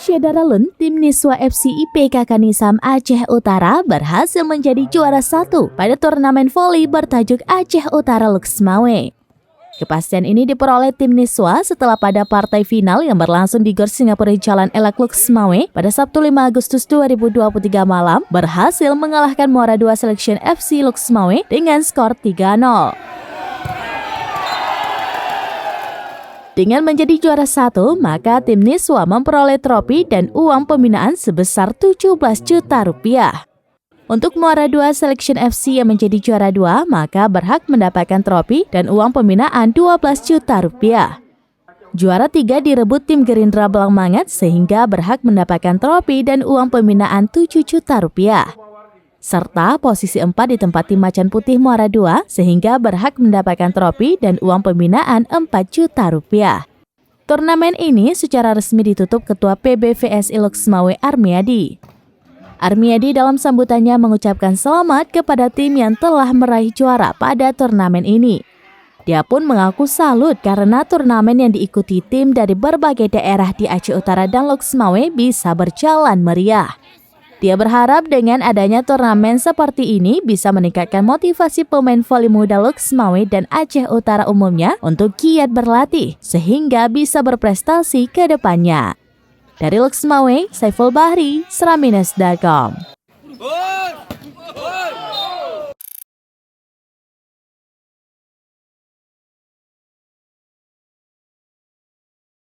Pasca Daralun, tim Niswa FC IPK Kanisam Aceh Utara berhasil menjadi juara 1 pada turnamen voli bertajuk Aceh Utara Luxmawe. Kepastian ini diperoleh tim Niswa setelah pada partai final yang berlangsung di Gor Singapura Jalan Elak Luxmawe pada Sabtu 5 Agustus 2023 malam berhasil mengalahkan Muara 2 Selection FC Luxmawe dengan skor 3-0. Dengan menjadi juara 1, maka tim Niswa memperoleh trofi dan uang pembinaan sebesar 17 juta rupiah. Untuk Muara 2 Selection FC yang menjadi juara 2, maka berhak mendapatkan trofi dan uang pembinaan 12 juta rupiah. Juara 3 direbut tim Gerindra Belangmangat sehingga berhak mendapatkan trofi dan uang pembinaan 7 juta rupiah. Serta posisi 4 ditempati Macan Putih Muara 2 sehingga berhak mendapatkan trofi dan uang pembinaan 4 juta rupiah. Turnamen ini secara resmi ditutup Ketua PBVSI Luxmawe Armiadi. Armiadi dalam sambutannya mengucapkan selamat kepada tim yang telah meraih juara pada turnamen ini. Dia pun mengaku salut karena turnamen yang diikuti tim dari berbagai daerah di Aceh Utara dan Luxmawe bisa berjalan meriah. Dia berharap dengan adanya turnamen seperti ini bisa meningkatkan motivasi pemain voli muda Luxmawe dan Aceh Utara umumnya untuk giat berlatih sehingga bisa berprestasi ke depannya. Dari Luxmawe, Saiful Bahri, Sraminas.com.